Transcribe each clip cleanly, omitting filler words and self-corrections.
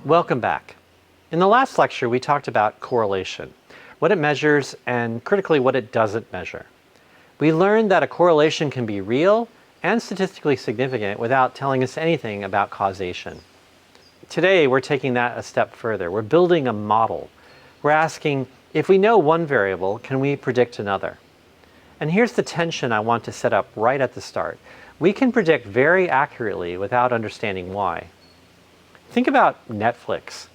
Welcome back. In the last lecture, we talked about correlation, what it measures, and critically what it doesn't measure. We learned that a correlation can be real and statistically significant without telling us anything about causation. Today, we're taking that a step further. We're building a model. We're asking, if we know one variable, can we predict another? And here's the tension I want to set up right at the start. We can predict very accurately without understanding why. Think about Netflix.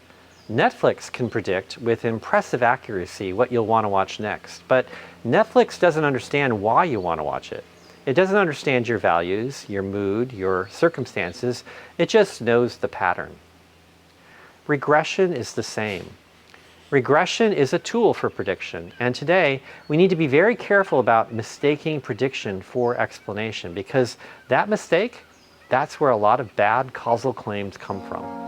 Netflix can predict with impressive accuracy what you'll want to watch next, but Netflix doesn't understand why you want to watch it. It doesn't understand your values, your mood, your circumstances. It just knows the pattern. Regression is the same. Regression is a tool for prediction, and today we need to be very careful about mistaking prediction for explanation, because that mistake, that's where a lot of bad causal claims come from.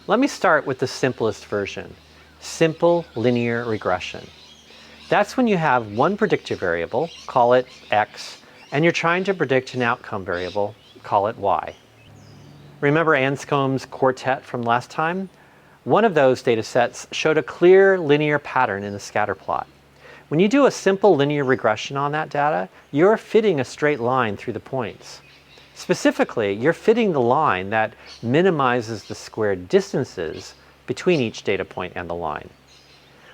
Let me start with the simplest version, simple linear regression. That's when you have one predictor variable, call it x, and you're trying to predict an outcome variable, call it y. Remember Anscombe's quartet from last time? One of those data sets showed a clear linear pattern in the scatter plot. When you do a simple linear regression on that data, you're fitting a straight line through the points. Specifically, you're fitting the line that minimizes the squared distances between each data point and the line.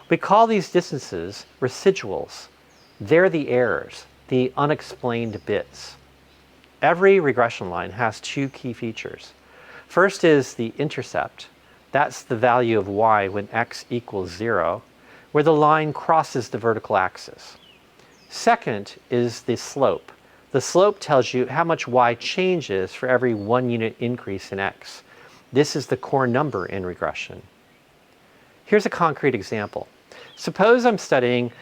We call these distances residuals. They're the errors, the unexplained bits. Every regression line has two key features. First is the intercept. That's the value of y when x equals 0, where the line crosses the vertical axis. Second is the slope. The slope tells you how much y changes for every 1 unit increase in x. This is the core number in regression. Here's a concrete example. Suppose I'm studying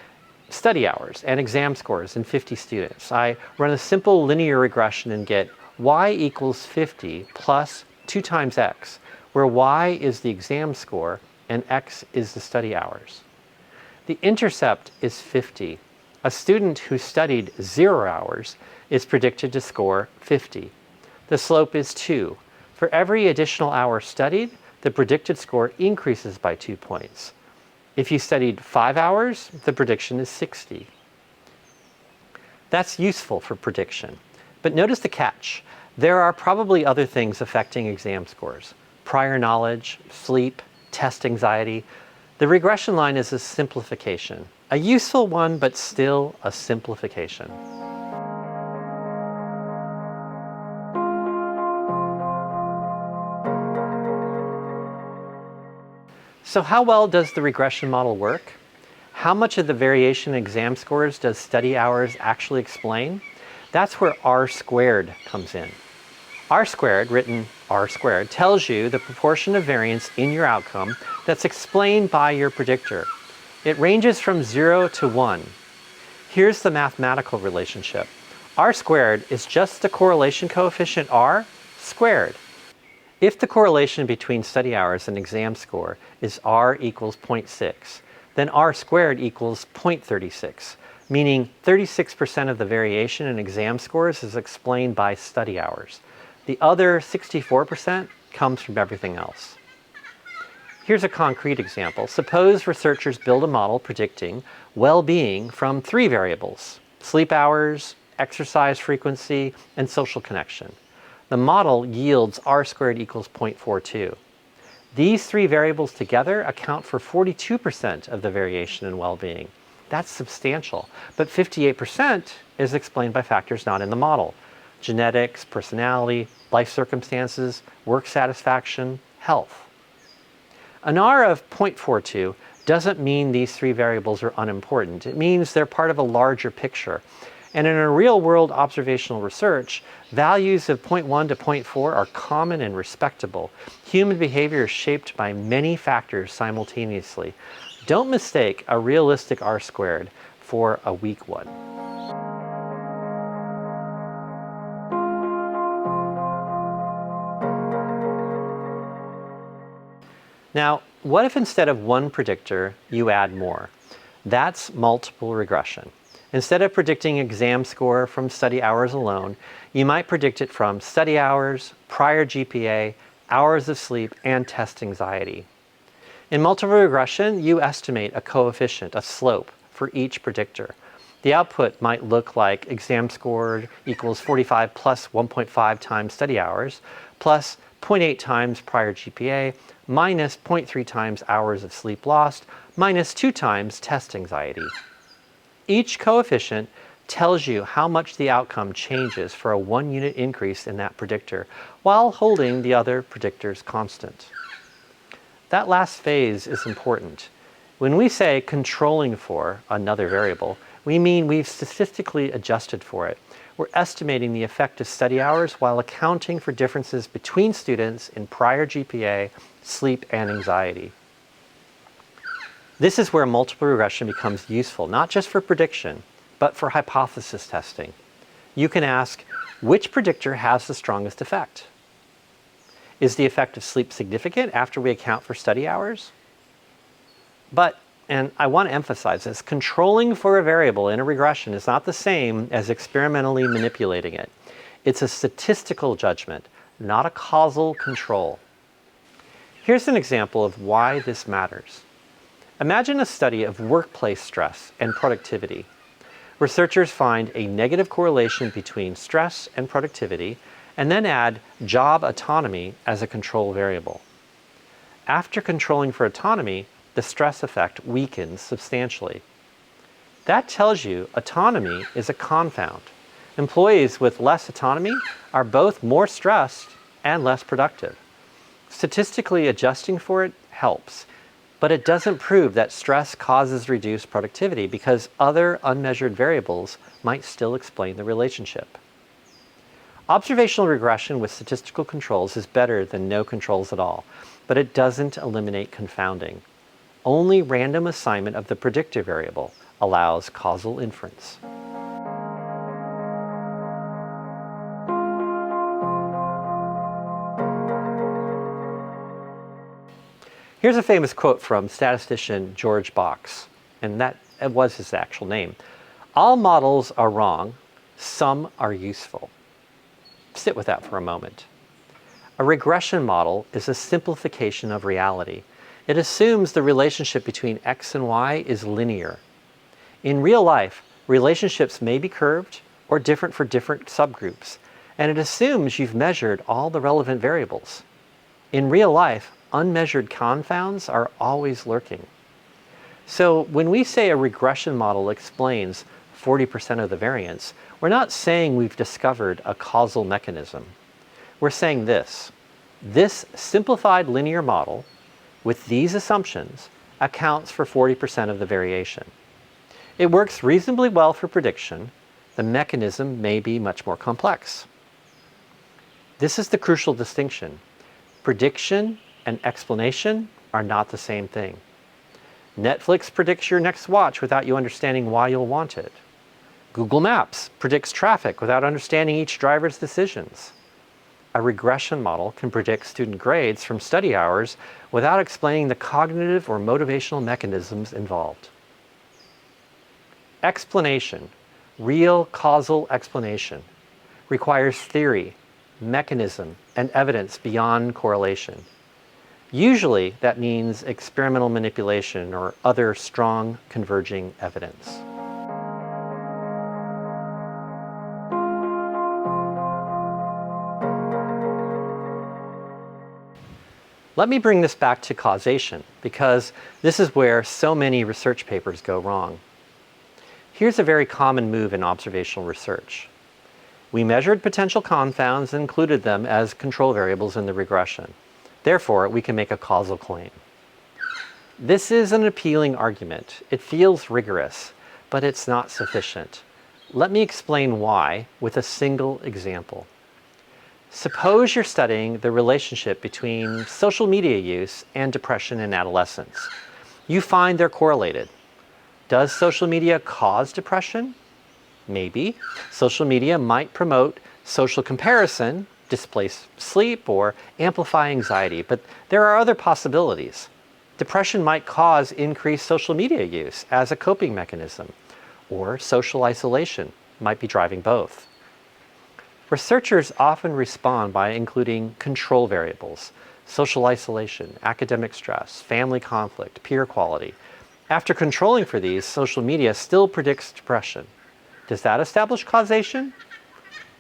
study hours and exam scores in 50 students. I run a simple linear regression and get y equals 50 plus 2 times x, where y is the exam score and x is the study hours. The intercept is 50. A student who studied 0 hours is predicted to score 50. The slope is 2. For every additional hour studied, the predicted score increases by 2 points. If you studied 5 hours, the prediction is 60. That's useful for prediction. But notice the catch. There are probably other things affecting exam scores. Prior knowledge, sleep, test anxiety. The regression line is a simplification. A useful one, but still a simplification. So how well does the regression model work? How much of the variation in exam scores does study hours actually explain? That's where R squared comes in. R squared, written R squared, tells you the proportion of variance in your outcome that's explained by your predictor. It ranges from 0 to 1. Here's the mathematical relationship. R squared is just the correlation coefficient R squared. If the correlation between study hours and exam score is R equals 0.6, then R squared equals 0.36, meaning 36% of the variation in exam scores is explained by study hours. The other 64% comes from everything else. Here's a concrete example. Suppose researchers build a model predicting well-being from 3 variables: sleep hours, exercise frequency, and social connection. The model yields R squared equals 0.42. These 3 variables together account for 42% of the variation in well-being. That's substantial, but 58% is explained by factors not in the model: genetics, personality, life circumstances, work satisfaction, health. An R of 0.42 doesn't mean these 3 variables are unimportant. It means they're part of a larger picture. And in a real-world observational research, values of 0.1 to 0.4 are common and respectable. Human behavior is shaped by many factors simultaneously. Don't mistake a realistic R squared for a weak one. Now, what if instead of one predictor, you add more? That's multiple regression. Instead of predicting exam score from study hours alone, you might predict it from study hours, prior GPA, hours of sleep, and test anxiety. In multiple regression, you estimate a coefficient, a slope, for each predictor. The output might look like exam score equals 45 plus 1.5 times study hours, plus 0.8 times prior GPA, minus 0.3 times hours of sleep lost, minus 2 times test anxiety. Each coefficient tells you how much the outcome changes for a 1-unit increase in that predictor, while holding the other predictors constant. That last phase is important. When we say controlling for another variable, we mean we've statistically adjusted for it. We're estimating the effect of study hours while accounting for differences between students in prior GPA, sleep, and anxiety. This is where multiple regression becomes useful, not just for prediction, but for hypothesis testing. You can ask, which predictor has the strongest effect? Is the effect of sleep significant after we account for study hours? But, and I want to emphasize this, controlling for a variable in a regression is not the same as experimentally manipulating it. It's a statistical judgment, not a causal control. Here's an example of why this matters. Imagine a study of workplace stress and productivity. Researchers find a negative correlation between stress and productivity, and then add job autonomy as a control variable. After controlling for autonomy, the stress effect weakens substantially. That tells you autonomy is a confound. Employees with less autonomy are both more stressed and less productive. Statistically adjusting for it helps, but it doesn't prove that stress causes reduced productivity because other unmeasured variables might still explain the relationship. Observational regression with statistical controls is better than no controls at all, but it doesn't eliminate confounding. Only random assignment of the predictor variable allows causal inference. Here's a famous quote from statistician George Box, and that was his actual name. All models are wrong, some are useful. Sit with that for a moment. A regression model is a simplification of reality. It assumes the relationship between x and y is linear. In real life, relationships may be curved or different for different subgroups, and it assumes you've measured all the relevant variables. In real life, unmeasured confounds are always lurking. So when we say a regression model explains 40% of the variance, we're not saying we've discovered a causal mechanism. We're saying this simplified linear model with these assumptions accounts for 40% of the variation. It works reasonably well for prediction. The mechanism may be much more complex. This is the crucial distinction. Prediction and explanation are not the same thing. Netflix predicts your next watch without you understanding why you'll want it. Google Maps predicts traffic without understanding each driver's decisions. A regression model can predict student grades from study hours without explaining the cognitive or motivational mechanisms involved. Explanation, real causal explanation, requires theory, mechanism, and evidence beyond correlation. Usually that means experimental manipulation or other strong converging evidence. Let me bring this back to causation, because this is where so many research papers go wrong. Here's a very common move in observational research. We measured potential confounds and included them as control variables in the regression. Therefore, we can make a causal claim. This is an appealing argument. It feels rigorous, but it's not sufficient. Let me explain why with a single example. Suppose you're studying the relationship between social media use and depression in adolescents. You find they're correlated. Does social media cause depression? Maybe. Social media might promote social comparison, displace sleep, or amplify anxiety, but there are other possibilities. Depression might cause increased social media use as a coping mechanism, or social isolation might be driving both. Researchers often respond by including control variables, social isolation, academic stress, family conflict, peer quality. After controlling for these, social media still predicts depression. Does that establish causation?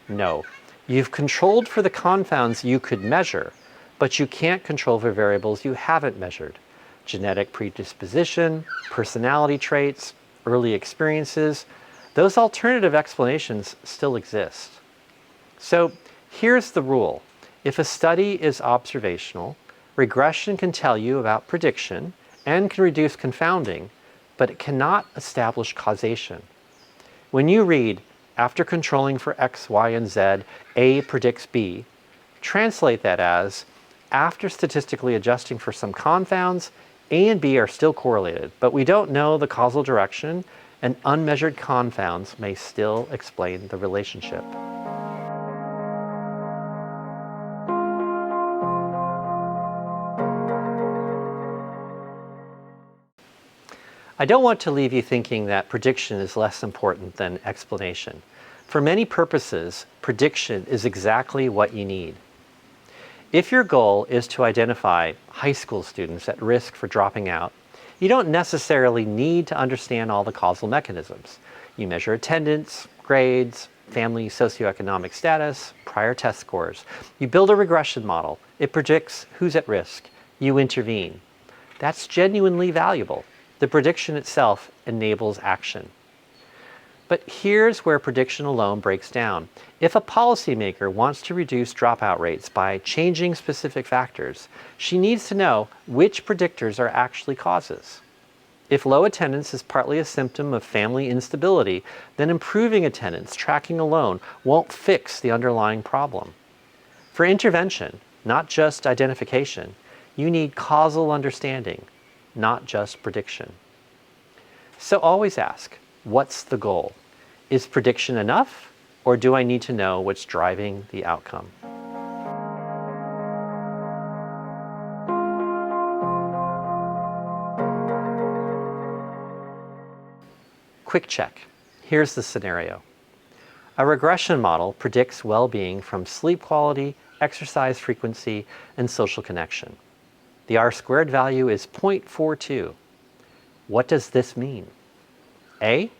No. You've controlled for the confounds you could measure, but you can't control for variables you haven't measured. Genetic predisposition, personality traits, early experiences, those alternative explanations still exist. So here's the rule. If a study is observational, regression can tell you about prediction and can reduce confounding, but it cannot establish causation. When you read, after controlling for X, Y, and Z, A predicts B, translate that as, after statistically adjusting for some confounds, A and B are still correlated, but we don't know the causal direction, and unmeasured confounds may still explain the relationship. I don't want to leave you thinking that prediction is less important than explanation. For many purposes, prediction is exactly what you need. If your goal is to identify high school students at risk for dropping out, you don't necessarily need to understand all the causal mechanisms. You measure attendance, grades, family socioeconomic status, prior test scores. You build a regression model. It predicts who's at risk. You intervene. That's genuinely valuable. The prediction itself enables action. But here's where prediction alone breaks down. If a policymaker wants to reduce dropout rates by changing specific factors, she needs to know which predictors are actually causes. If low attendance is partly a symptom of family instability, then improving attendance tracking alone won't fix the underlying problem. For intervention, not just identification, you need causal understanding, not just prediction. So always ask, what's the goal? Is prediction enough, or do I need to know what's driving the outcome? Quick check. Here's the scenario. A regression model predicts well-being from sleep quality, exercise frequency, and social connection. The R-squared value is 0.42. What does this mean? A,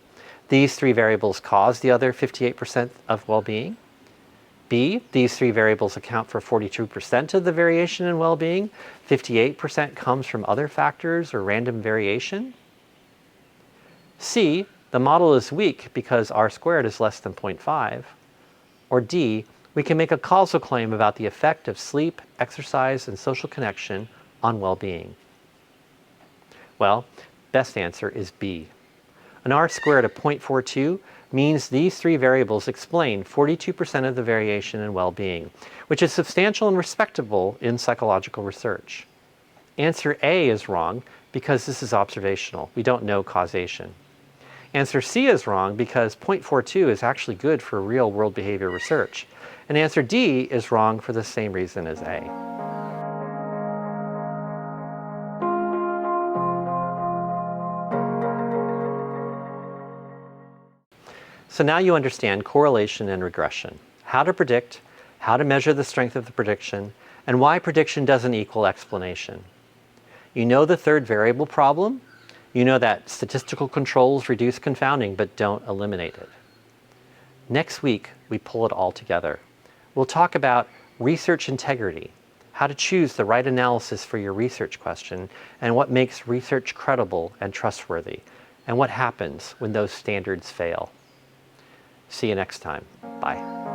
these three variables cause the other 58% of well-being. B, these three variables account for 42% of the variation in well-being. 58% comes from other factors or random variation. C, the model is weak because R-squared is less than 0.5. Or D, we can make a causal claim about the effect of sleep, exercise, and social connection on well-being. Well, best answer is B. An R-squared of 0.42 means these three variables explain 42% of the variation in well-being, which is substantial and respectable in psychological research. Answer A is wrong because this is observational. We don't know causation. Answer C is wrong because 0.42 is actually good for real-world behavior research. And answer D is wrong for the same reason as A. So now you understand correlation and regression, how to predict, how to measure the strength of the prediction, and why prediction doesn't equal explanation. You know the third variable problem. You know that statistical controls reduce confounding but don't eliminate it. Next week, we pull it all together. We'll talk about research integrity, how to choose the right analysis for your research question, and what makes research credible and trustworthy, and what happens when those standards fail. See you next time. Bye.